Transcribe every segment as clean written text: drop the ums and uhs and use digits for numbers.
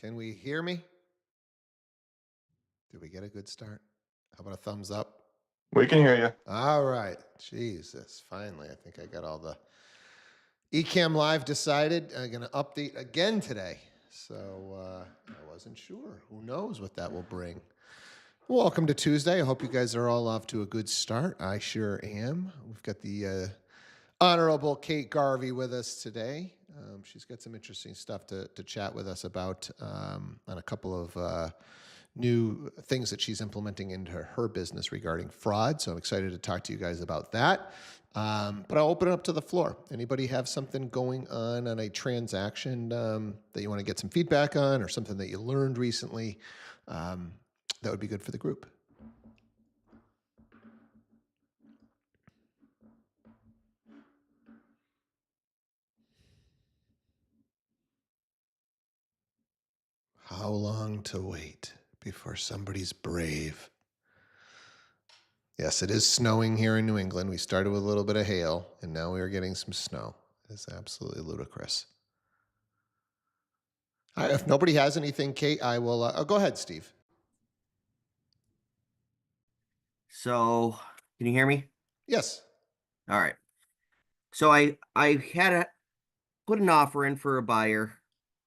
Can we hear me? Did we get a good start? How about a thumbs up? We can hear you. All right. Jesus. Finally, I think I got all the Ecamm Live decided. I'm going to update again today. So I wasn't sure. Who knows what that will bring. Welcome to Tuesday. I hope you guys are all off to a good start. I sure am. We've got the Honorable Kate Garvey with us today. She's got some interesting stuff to chat with us about on a couple of new things that she's implementing into her business regarding fraud. So I'm excited to talk to you guys about that. But I'll open it up to the floor. Anybody have something going on a transaction that you want to get some feedback on, or something that you learned recently that would be good for the group? How long to wait before somebody's brave? Yes, it is snowing here in New England. We started with a little bit of hail, and now we are getting some snow. It's absolutely ludicrous. All right, if nobody has anything, Kate, I will. Go ahead, Steve. So, can you hear me? Yes. All right. So I had put an offer in for a buyer.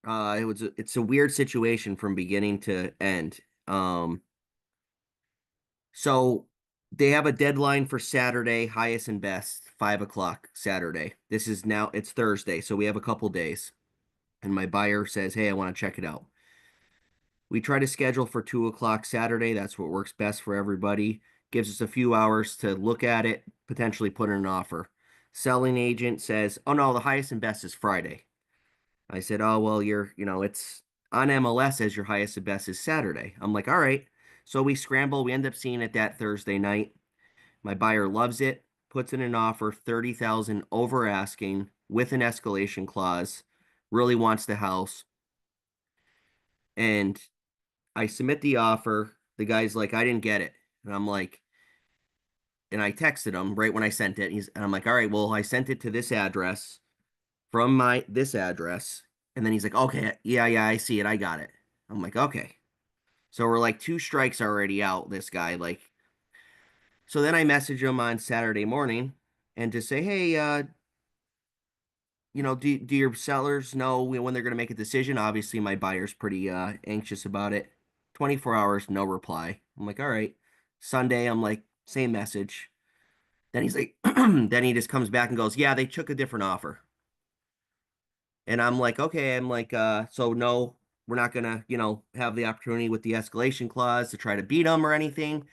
It's a weird situation from beginning to end. So they have a deadline for Saturday, highest and best, 5 o'clock Saturday. It's Thursday, so we have a couple days. And my buyer says, hey, I want to check it out. We try to schedule for 2 o'clock Saturday. That's what works best for everybody. Gives us a few hours to look at it, potentially put in an offer. Selling agent says, oh no, the highest and best is Friday. I said, oh, well, it's on MLS as your highest and best is Saturday. I'm like, all right. So we scramble. We end up seeing it that Thursday night. My buyer loves it, puts in an offer, 30,000 over asking with an escalation clause, really wants the house. And I submit the offer. The guy's like, I didn't get it. And I'm like, and I texted him right when I sent it. And I'm like, all right, well, I sent it to this address from this address. And then he's like, okay, yeah, I see it. I got it. I'm like, okay. So we're like 2 strikes already out, this guy. So then I message him on Saturday morning and to say, hey, do your sellers know when they're going to make a decision? Obviously, my buyer's pretty anxious about it. 24 hours, no reply. I'm like, all right. Sunday, I'm like, same message. Then he's like, then he just comes back and goes, yeah, they took a different offer. And I'm like, okay. I'm like, so no, we're not gonna, have the opportunity with the escalation clause to try to beat them or anything.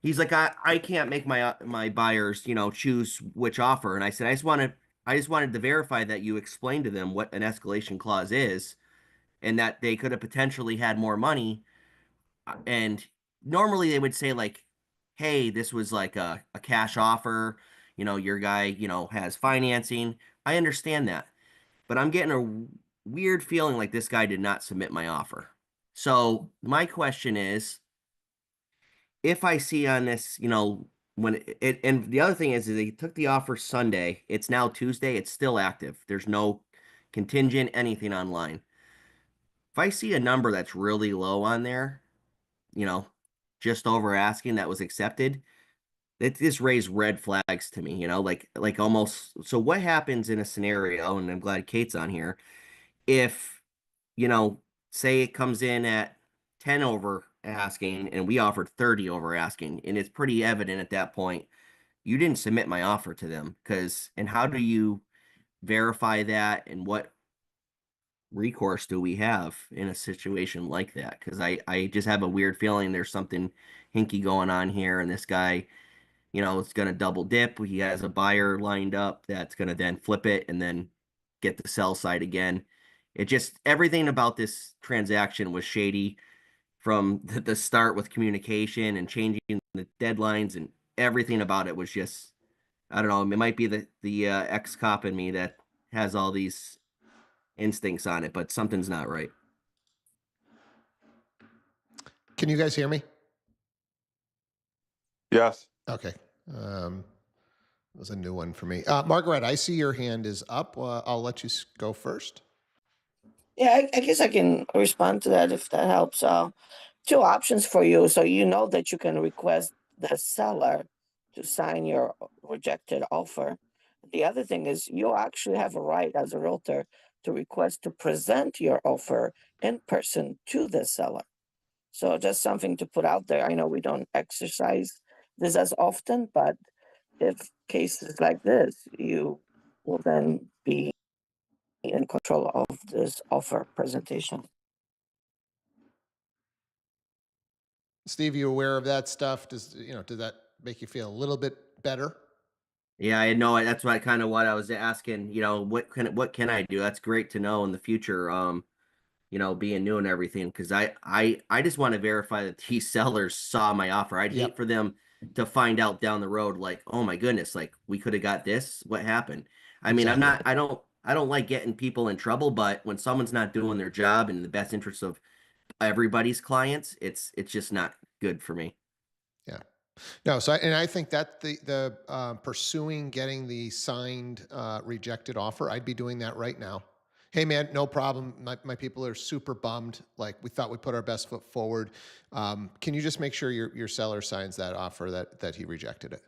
He's like, I can't make my buyers, choose which offer. And I said, I just wanted to verify that you explained to them what an escalation clause is and that they could have potentially had more money. And normally they would say like, hey, this was like a cash offer, your guy, has financing. I understand that. But I'm getting a weird feeling like this guy did not submit my offer. So my question is, if I see on this, when it, and the other thing is they took the offer Sunday. It's now Tuesday. It's still active. There's no contingent, anything online. If I see a number that's really low on there, you know, just over asking that was accepted, it just raised red flags to me, like almost. So what happens in a scenario, and I'm glad Kate's on here, if, you know, say it comes in at 10 over asking and we offered 30 over asking, and it's pretty evident at that point you didn't submit my offer to them, and how do you verify that, and what recourse do we have in a situation like that? Because I just have a weird feeling there's something hinky going on here, and this guy, is going to double dip. He has a buyer lined up that's going to then flip it and then get the sell side again. Everything about this transaction was shady from the start, with communication and changing the deadlines, and everything about it was just, I don't know, it might be the ex-cop in me that has all these instincts on it, but something's not right. Can you guys hear me? Yes. Okay. That was a new one for me. Margaret, I see your hand is up. I'll let you go first. Yeah, I guess I can respond to that if that helps. Two options for you. So you know that you can request the seller to sign your rejected offer. The other thing is you actually have a right as a realtor to request to present your offer in person to the seller. So just something to put out there. I know we don't exercise this as often, but if cases like this, you will then be in control of this offer presentation. Steve, you aware of that stuff? Does that make you feel a little bit better? Yeah, I know. That's what kind of what I was asking. What can I do? That's great to know in the future. Being new and everything, because I just want to verify that these sellers saw my offer. I'd hate Yep, for them to find out down the road, like, oh my goodness, like we could have got this. What happened? I mean, I'm exactly. not. I don't like getting people in trouble, but when someone's not doing their job in the best interest of everybody's clients, it's just not good for me. Yeah. No, and I think that the pursuing getting the signed rejected offer, I'd be doing that right now. Hey man, no problem. My people are super bummed. Like we thought we put our best foot forward. Can you just make sure your seller signs that offer that he rejected it?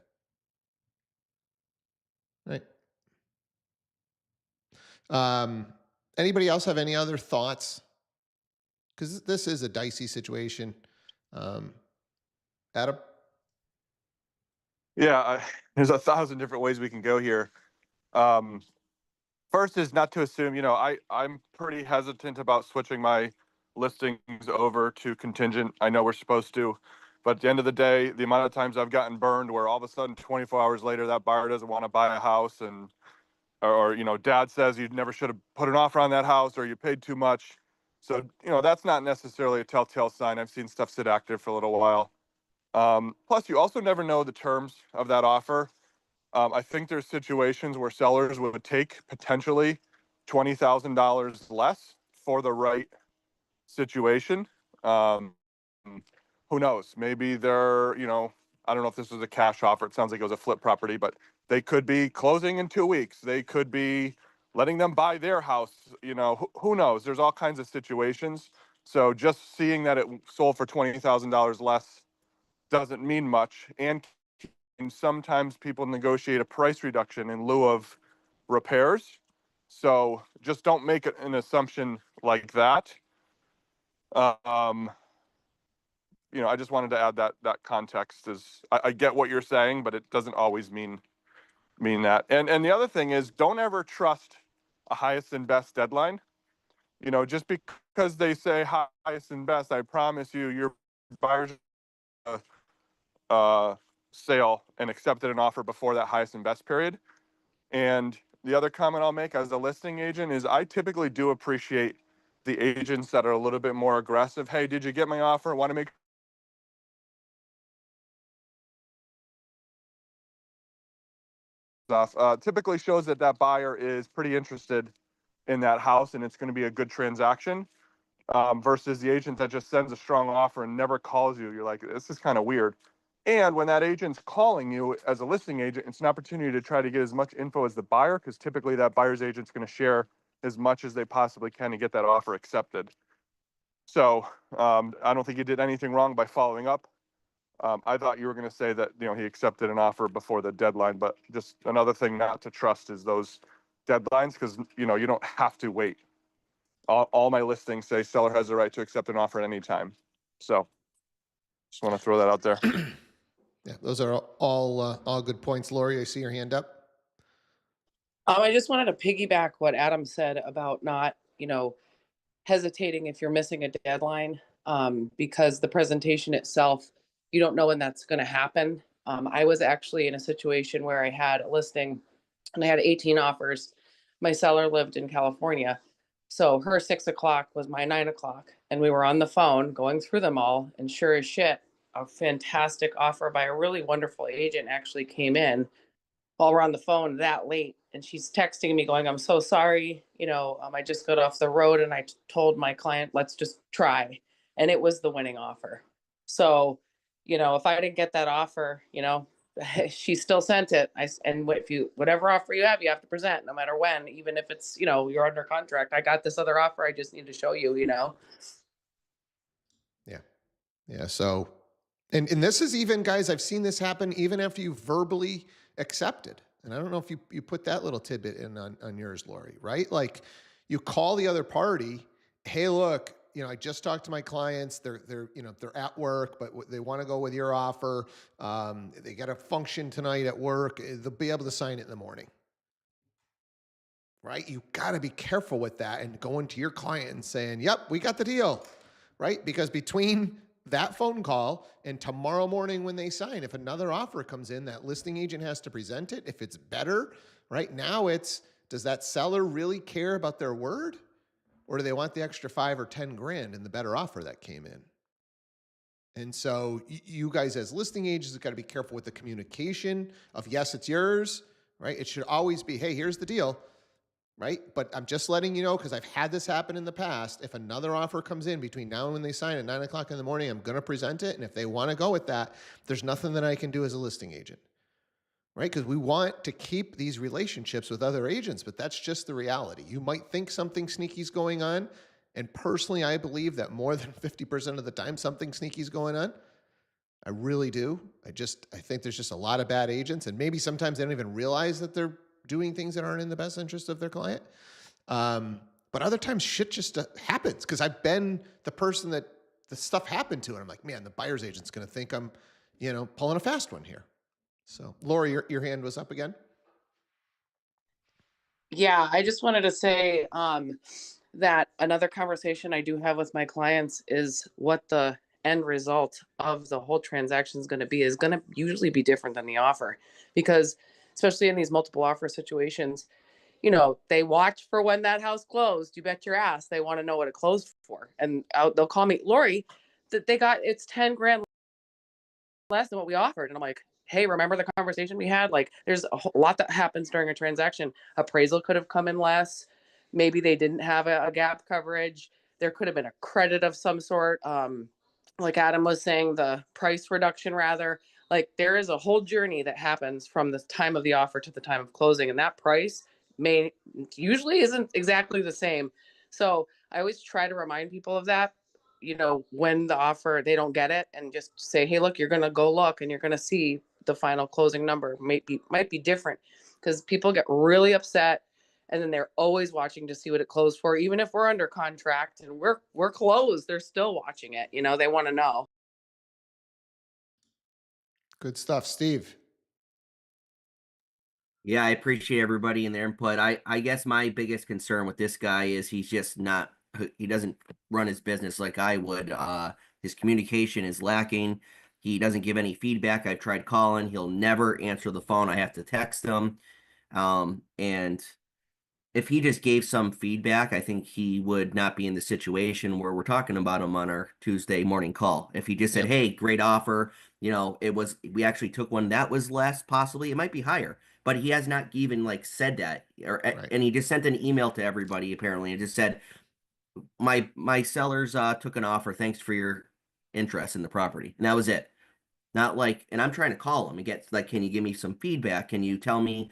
Right. Um, Anybody else have any other thoughts? Because this is a dicey situation. Um, Adam. Yeah, there's 1,000 different ways we can go here. Um, First is not to assume, I'm pretty hesitant about switching my listings over to contingent. I know we're supposed to, but at the end of the day, the amount of times I've gotten burned where all of a sudden 24 hours later that buyer doesn't want to buy a house and or dad says you never should have put an offer on that house or you paid too much. So, that's not necessarily a telltale sign. I've seen stuff sit active for a little while. Plus, you also never know the terms of that offer. I think there's situations where sellers would take potentially $20,000 less for the right situation. Um, who knows? Maybe I don't know if this was a cash offer. It sounds like it was a flip property, but they could be closing in 2 weeks. They could be letting them buy their house. Who knows? There's all kinds of situations. So just seeing that it sold for $20,000 less doesn't mean much. And sometimes people negotiate a price reduction in lieu of repairs. So just don't make an assumption like that. Um, I just wanted to add that context is I get what you're saying, but it doesn't always mean that. And the other thing is don't ever trust a highest and best deadline. Just because they say highest and best, I promise you your buyer's uh, sale and accepted an offer before that highest and best period. And the other comment I'll make as a listing agent is I typically do appreciate the agents that are a little bit more aggressive. Hey, did you get my offer? Want to make stuff. Typically shows that that buyer is pretty interested in that house and it's going to be a good transaction. Versus the agent that just sends a strong offer and never calls you. You're like, this is kind of weird. And when that agent's calling you as a listing agent, it's an opportunity to try to get as much info as the buyer, because typically that buyer's agent's going to share as much as they possibly can to get that offer accepted. So I don't think you did anything wrong by following up. I thought you were going to say that he accepted an offer before the deadline, but just another thing not to trust is those deadlines, because you don't have to wait. All my listings say seller has the right to accept an offer at any time. So just want to throw that out there. Yeah, those are all good points. Lori, I see your hand up. I just wanted to piggyback what Adam said about not, hesitating if you're missing a deadline, because the presentation itself, you don't know when that's going to happen. I was actually in a situation where I had a listing and I had 18 offers. My seller lived in California. So her 6 o'clock was my 9 o'clock. And we were on the phone going through them all. And sure as shit, a fantastic offer by a really wonderful agent actually came in while we're on the phone that late. And she's texting me going, I'm so sorry. I just got off the road and I told my client, let's just try. And it was the winning offer. So, if I didn't get that offer, she still sent it. And if you, whatever offer you have to present no matter when, even if it's, you're under contract. I got this other offer. I just need to show you, Yeah. Yeah. So, and this is even, guys, I've seen this happen even after you verbally accepted. And I don't know if you put that little tidbit in on yours, Lori, right? Like you call the other party, hey, look, I just talked to my clients. They're at work, but they want to go with your offer. They got a function tonight at work. They'll be able to sign it in the morning. Right? You got to be careful with that and going to your client and saying, yep, we got the deal. Right? Because between that phone call and tomorrow morning when they sign, if another offer comes in, that listing agent has to present it. If it's better, right now does that seller really care about their word? Or do they want the extra 5 or 10 grand in the better offer that came in? And so you guys as listing agents have got to be careful with the communication of, yes, it's yours, right? It should always be, hey, here's the deal, right? But I'm just letting you know, because I've had this happen in the past. If another offer comes in between now and when they sign at 9 o'clock in the morning, I'm going to present it. And if they want to go with that, there's nothing that I can do as a listing agent, right? Because we want to keep these relationships with other agents, but that's just the reality. You might think something sneaky is going on. And personally, I believe that more than 50% of the time, something sneaky is going on. I really do. I think there's just a lot of bad agents, and maybe sometimes they don't even realize that they're doing things that aren't in the best interest of their client. But other times shit just happens because I've been the person that the stuff happened to, and I'm like, man, the buyer's agent's going to think I'm, pulling a fast one here. So, Lori, your hand was up again. Yeah, I just wanted to say that another conversation I do have with my clients is what the end result of the whole transaction is going to be, is going to usually be different than the offer, because especially in these multiple offer situations, they watch for when that house closed. You bet your ass they want to know what it closed for. And they'll call me, Lori, that it's 10 grand less than what we offered. And I'm like, hey, remember the conversation we had? Like, there's a lot that happens during a transaction. Appraisal could have come in less. Maybe they didn't have a gap coverage. There could have been a credit of some sort. Like Adam was saying, the price reduction, rather. Like, there is a whole journey that happens from the time of the offer to the time of closing. And that price usually isn't exactly the same. So I always try to remind people of that, when the offer, they don't get it, and just say, hey, look, you're going to go look and you're going to see the final closing number might be different, because people get really upset and then they're always watching to see what it closed for. Even if we're under contract and we're closed, they're still watching it. They want to know. Good stuff, Steve. Yeah, I appreciate everybody and their input. I guess my biggest concern with this guy is he's just not, he doesn't run his business like I would. His communication is lacking. He doesn't give any feedback. I've tried calling. He'll never answer the phone. I have to text him. And if he just gave some feedback, I think he would not be in the situation where we're talking about him on our Tuesday morning call. If he just said, Yep. hey, great offer, we actually took one that was less, possibly, it might be higher, but he has not even said that, Right. and he just sent an email to everybody apparently and just said, my sellers took an offer. Thanks for your interest in the property. And that was it. Not and I'm trying to call him and get can you give me some feedback? Can you tell me,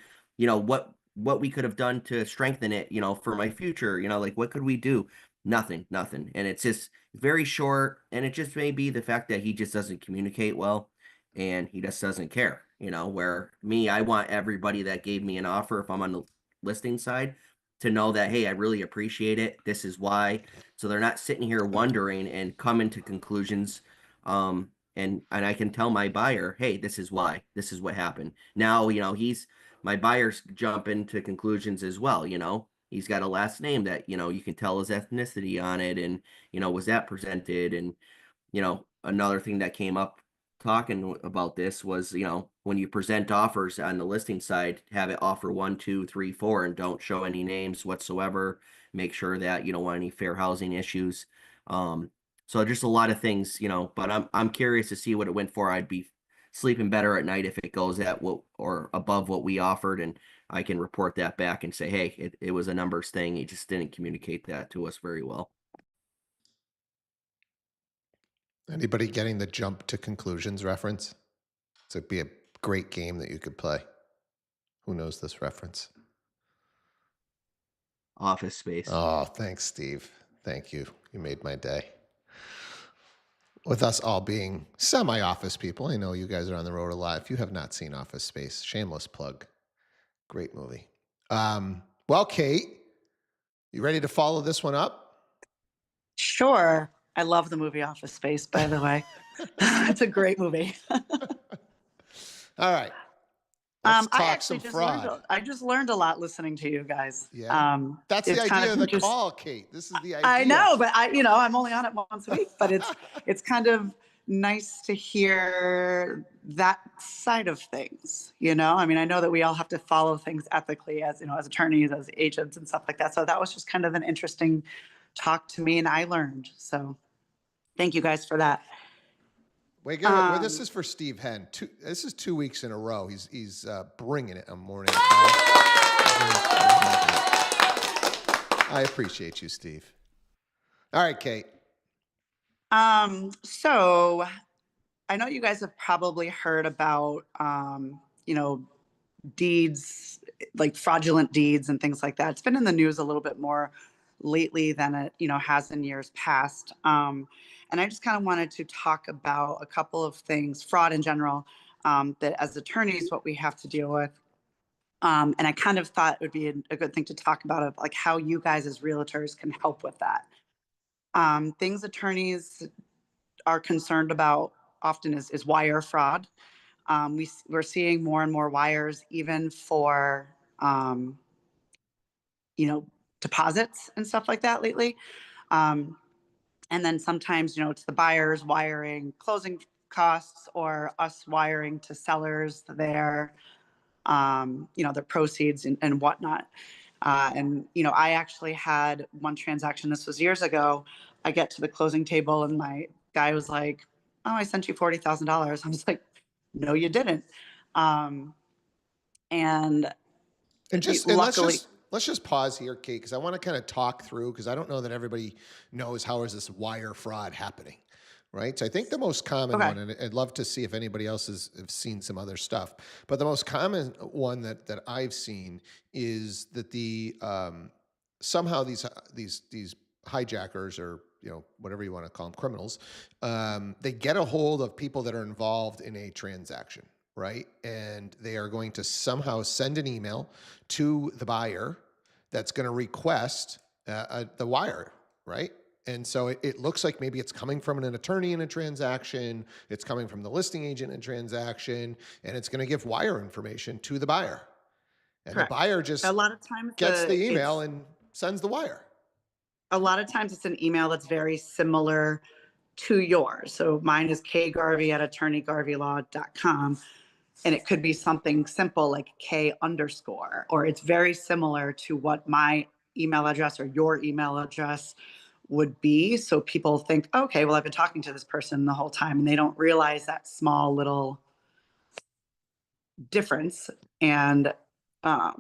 what we could have done to strengthen it, for my future? What could we do? Nothing. And it's just very short. And it just may be the fact that he just doesn't communicate well and he just doesn't care, where me, I want everybody that gave me an offer, if I'm on the listing side, to know that, hey, I really appreciate it. This is why. So they're not sitting here wondering and coming to conclusions. And I can tell my buyer, hey, this is why, this is what happened. Now, my buyer's jumping to conclusions as well. He's got a last name that, you can tell his ethnicity on it. And, was that presented? And, another thing that came up talking about this was, when you present offers on the listing side, have it offer 1, 2, 3, 4, and don't show any names whatsoever. Make sure that you don't want any fair housing issues. So just a lot of things, but I'm curious to see what it went for. I'd be sleeping better at night if it goes at what or above what we offered, and I can report that back and say, hey, it was a numbers thing. He just didn't communicate that to us very well. Anybody getting the jump to conclusions reference? To be a great game that you could play. Who knows this reference? Office Space. Oh, thanks, Steve. Thank you. You made my day. With us all being semi-office people, I know you guys are on the road a lot. If you have not seen Office Space, shameless plug. Great movie. Well, Kate, you ready to follow this one up? Sure. I love the movie Office Space, by the way. It's a great movie. All right. Let's I talk actually some fraud. I just learned a lot listening to you guys. Yeah. That's the It's kind idea of the interest- call, Kate. This is the idea. I know, but I'm only on it once a week, but it's kind of nice to hear that side of things. I mean, I know that we all have to follow things ethically as as attorneys, as agents, and stuff like that. So that was just kind of an interesting talk to me, and I learned. So thank you guys for that. Wait, well, this is for Steve Henn. This is 2 weeks in a row. He's bringing it on morning call. I appreciate you, Steve. All right, Kate. So I know you guys have probably heard about, deeds, like fraudulent deeds and things like that. It's been in the news a little bit more lately than it, has in years past. And I just kind of wanted to talk about a couple of things, fraud in general, that as attorneys, what we have to deal with. And I kind of thought it would be a good thing to talk about, of like how you guys as realtors can help with that. Things attorneys are concerned about often is wire fraud. We're seeing more and more wires, even for deposits and stuff like that lately. And then sometimes it's the buyers wiring closing costs, or us wiring to sellers their proceeds and whatnot. And I actually had one transaction. This was years ago. I get to the closing table and my guy was like, "Oh, I sent you $40,000." I was like, "No, you didn't." And luckily, let's just pause here, Kate, because I want to kind of talk through, because I don't know that everybody knows how is this wire fraud happening, right? So I think the most common one, and I'd love to see if anybody else has seen some other stuff, but the most common one that I've seen is that somehow these hijackers, or whatever you want to call them, criminals, they get a hold of people that are involved in a transaction, right? And they are going to somehow send an email to the buyer that's going to request the wire, right? And so it looks like maybe it's coming from an attorney in a transaction, it's coming from the listing agent in a transaction, and it's going to give wire information to the buyer. And correct. The buyer just a lot of times gets the email and sends the wire. A lot of times it's an email that's very similar to yours. So mine is kgarvey@attorneygarveylaw.com. And it could be something simple like K_, or it's very similar to what my email address or your email address would be. So people think, okay, well, I've been talking to this person the whole time, and they don't realize that small little difference. And, for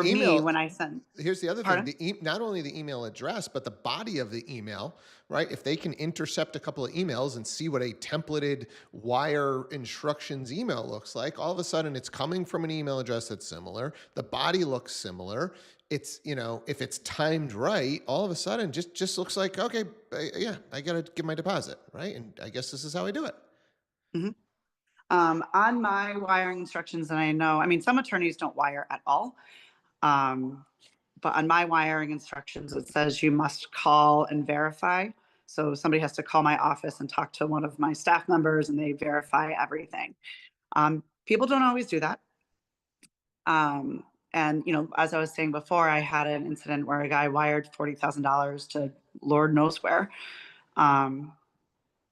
me, when I send, here's the other pardon? thing, not only the email address, but the body of the email, right? If they can intercept a couple of emails and see what a templated wire instructions email looks like, all of a sudden it's coming from an email address that's similar. The body looks similar. It's, if it's timed right, all of a sudden just looks like, okay, yeah, I got to give my deposit, right? And I guess this is how I do it. Mm-hmm. On my wiring instructions, and I mean, some attorneys don't wire at all. But on my wiring instructions, it says you must call and verify. So somebody has to call my office and talk to one of my staff members, and they verify everything. People don't always do that. And, as I was saying before, I had an incident where a guy wired $40,000 to Lord knows where.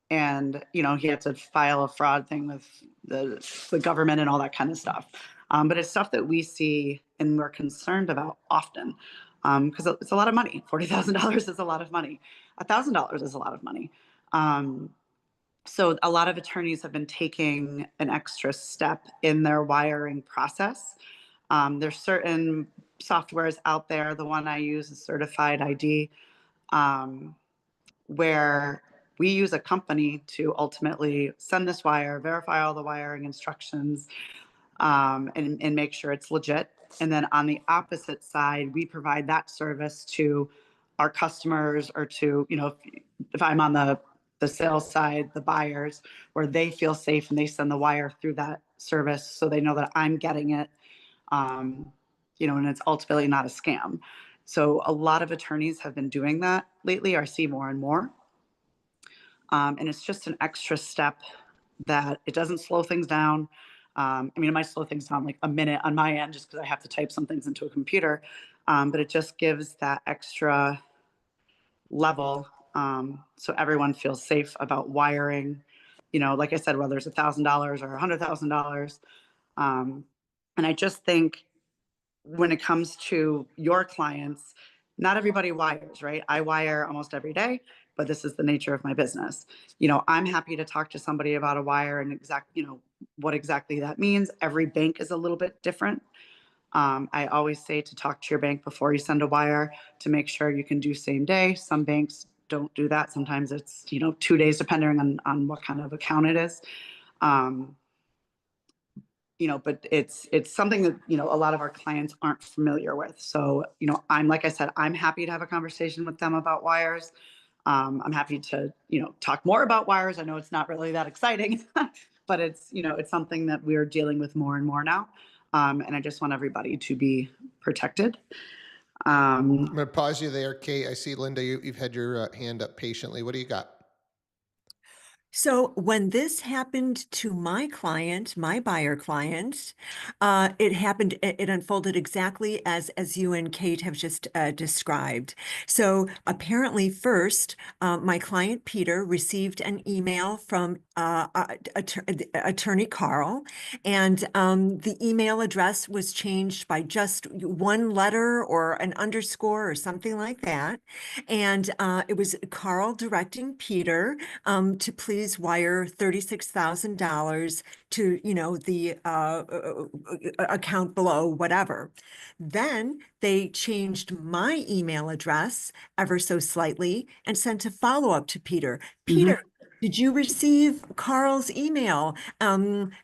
And he had to file a fraud thing with the government and all that kind of stuff. But it's stuff that we see and we're concerned about often, because it's a lot of money. $40,000 is a lot of money. $1,000 is a lot of money. So a lot of attorneys have been taking an extra step in their wiring process. There's certain softwares out there. The one I use is Certified ID, where we use a company to ultimately send this wire, verify all the wiring instructions, and make sure it's legit. And then on the opposite side, we provide that service to our customers, or to, if I'm on the sales side, the buyers, where they feel safe and they send the wire through that service so they know that I'm getting it, and it's ultimately not a scam. So a lot of attorneys have been doing that lately. I see more and more. And it's just an extra step that it doesn't slow things down. It might slow things down like a minute on my end just because I have to type some things into a computer. But it just gives that extra level, so everyone feels safe about wiring. Like I said, whether it's $1,000 or $100,000. And I just think when it comes to your clients, not everybody wires, right? I wire almost every day, but this is the nature of my business. I'm happy to talk to somebody about a wire and what exactly that means. Every bank is a little bit different. I always say to talk to your bank before you send a wire to make sure you can do same day. Some banks don't do that. Sometimes it's, 2 days, depending on what kind of account it is. But it's something that, a lot of our clients aren't familiar with. So, like I said, I'm happy to have a conversation with them about wires. I'm happy to, talk more about wires. I know it's not really that exciting, but it's something that we're dealing with more and more now. And I just want everybody to be protected. I'm going to pause you there, Kate. I see, Linda, you've had your hand up patiently. What do you got? So when this happened to my client, my buyer client, it unfolded exactly as you and Kate have just described. So apparently first, my client Peter received an email from attorney Carl, and the email address was changed by just one letter or an underscore or something like that. And it was Carl directing Peter to please wire $36,000 to, the account below, whatever. Then they changed my email address ever so slightly and sent a follow-up to Peter. Peter, did you receive Carl's email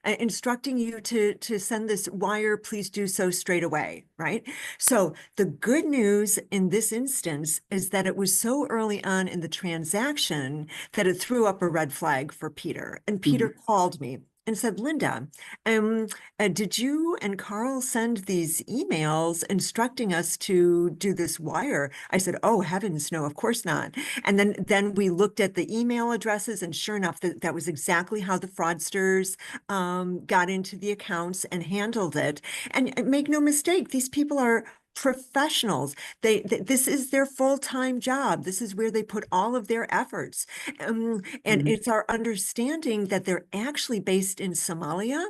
instructing you to send this wire? Please do so straight away, right? So the good news in this instance is that it was so early on in the transaction that it threw up a red flag for Peter. And Peter called me and said, Linda, did you and Carl send these emails instructing us to do this wire? I said, oh, heavens, no, of course not. And then we looked at the email addresses, and sure enough, that was exactly how the fraudsters got into the accounts and handled it. And make no mistake, these people are professionals. This is their full-time job. This is where they put all of their efforts. And it's our understanding that they're actually based in Somalia.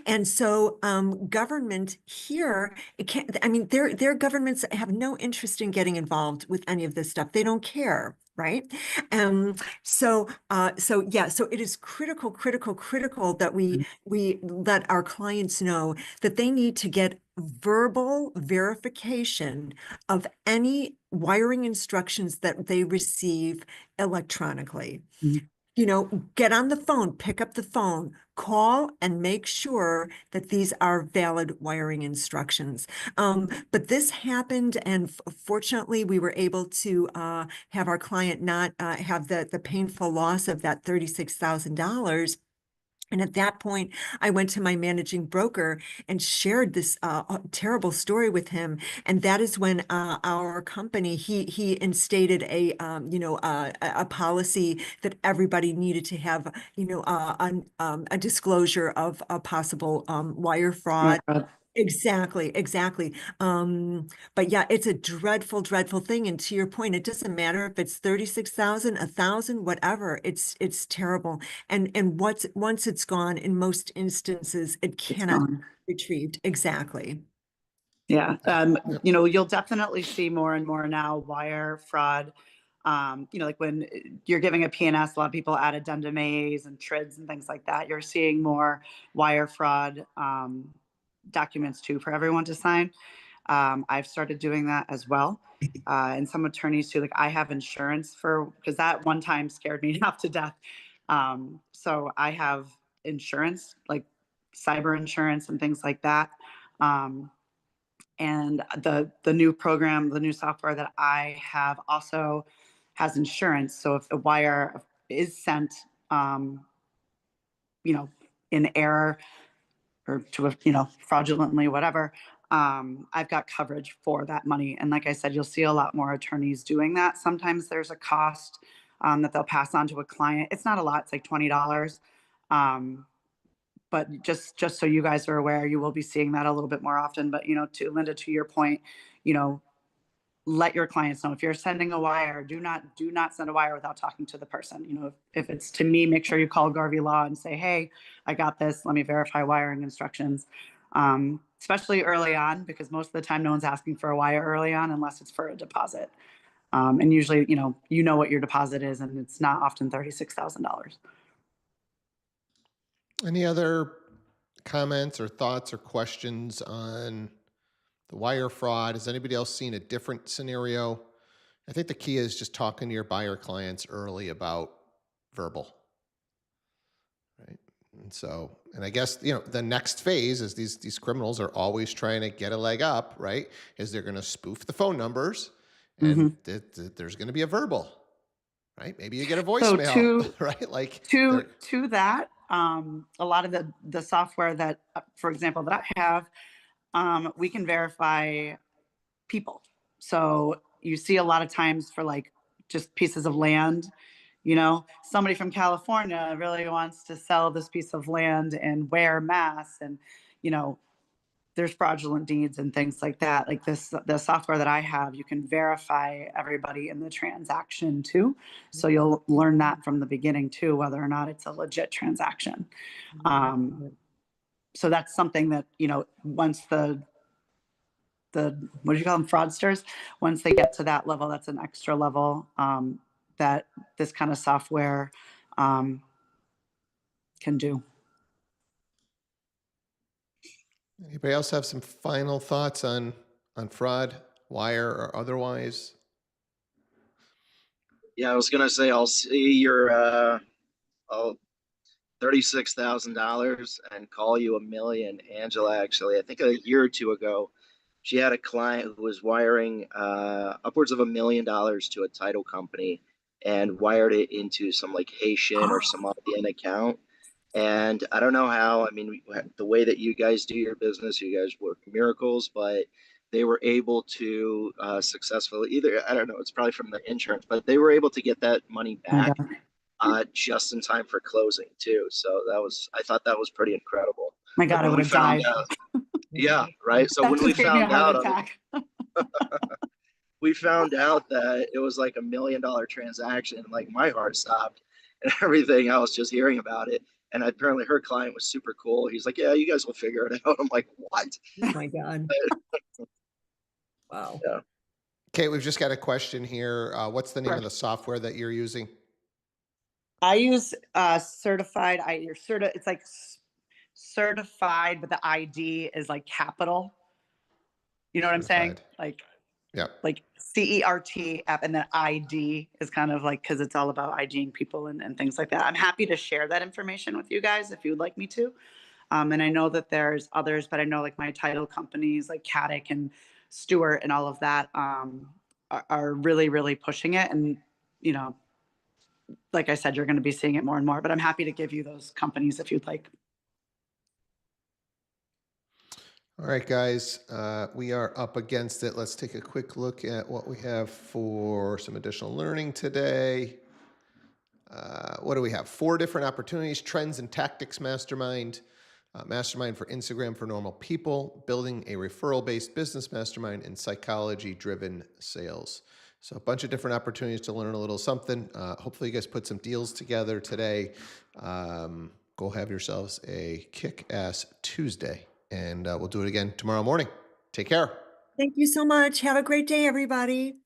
And so government here, their governments have no interest in getting involved with any of this stuff. They don't care. Right. So it is critical that we let our clients know that they need to get verbal verification of any wiring instructions that they receive electronically. Get on the phone, pick up the phone, call, and make sure that these are valid wiring instructions. But this happened, and fortunately, we were able to have our client not have the painful loss of that $36,000. And at that point, I went to my managing broker and shared this terrible story with him. And that is when our company, he instated a policy that everybody needed to have, a disclosure of a possible wire fraud. Exactly. But yeah, it's a dreadful thing. And to your point, it doesn't matter if it's 36,000, 1,000, whatever. It's terrible. And once it's gone, in most instances, it cannot be retrieved. Exactly. Yeah. You'll definitely see more and more now wire fraud. Like when you're giving a PNS, a lot of people add addendum A's and TRIDs and things like that. You're seeing more wire fraud documents too for everyone to sign. I've started doing that as well. And some attorneys too, like I have insurance because that one time scared me half to death. So I have insurance, like cyber insurance and things like that. And the new program, the new software that I have also has insurance. So if a wire is sent, in error or fraudulently, whatever, I've got coverage for that money. And like I said, you'll see a lot more attorneys doing that. Sometimes there's a cost that they'll pass on to a client. It's not a lot. It's like $20. But just so you guys are aware, you will be seeing that a little bit more often. But, to Linda, to your point, let your clients know if you're sending a wire, do not send a wire without talking to the person. If it's to me, make sure you call Garvey Law and say, hey, I got this. Let me verify wiring instructions. Especially early on, because most of the time no one's asking for a wire early on unless it's for a deposit. And usually, you know what your deposit is, and it's not often $36,000. Any other comments or thoughts or questions on the wire fraud? Has anybody else seen a different scenario? I think the key is just talking to your buyer clients early about verbal, right? And I guess, the next phase is these criminals are always trying to get a leg up, right? Is they're going to spoof the phone numbers and there's going to be a verbal, right? Maybe you get a voicemail, right? Like to that, a lot of the software that, for example, that I have, we can verify people. So you see a lot of times for like just pieces of land, somebody from California really wants to sell this piece of land in Ware, Mass. And, there's fraudulent deeds and things like that. Like the software that I have, you can verify everybody in the transaction too. So you'll learn that from the beginning too, whether or not it's a legit transaction. So that's something that, once the what do you call them, fraudsters, once they get to that level, that's an extra level that this kind of software can do. Anybody else have some final thoughts on fraud, wire or otherwise? Yeah, I was gonna say I'll see your $36,000 and call you $1 million. Angela, actually, I think a year or two ago, she had a client who was wiring upwards of $1 million to a title company and wired it into some like Haitian or Somalian account. And I don't know how, I mean, the way that you guys do your business, you guys work miracles, but they were able to successfully either, I don't know, it's probably from the insurance, but they were able to get that money back just in time for closing too. So I thought that was pretty incredible. My God, I would have died. Yeah, right. So that when we just gave me a found heart out, attack. we found out that it was like $1 million transaction. Like my heart stopped and everything else just hearing about it. And apparently her client was super cool. He's like, yeah, you guys will figure it out. I'm like, what? Oh my God. Wow. Yeah. Okay, we've just got a question here. What's the name of the software that you're using? I use certified. It's like certified, but the ID is like capital. You know what I'm saying? Like, yeah, like CERT app, and then ID is kind of like, because it's all about IDing people and things like that. I'm happy to share that information with you guys if you'd like me to. And I know that there's others, but I know like my title companies like Caddick and Stewart and all of that are really, really pushing it. And, like I said, you're going to be seeing it more and more, but I'm happy to give you those companies if you'd like. All right, guys, we are up against it. Let's take a quick look at what we have for some additional learning today. What do we have? 4 different opportunities: trends and tactics mastermind, mastermind for Instagram for normal people, building a referral-based business mastermind, and psychology-driven sales. So a bunch of different opportunities to learn a little something. Hopefully you guys put some deals together today. Go have yourselves a kick-ass Tuesday, and we'll do it again tomorrow morning. Take care. Thank you so much. Have a great day, everybody.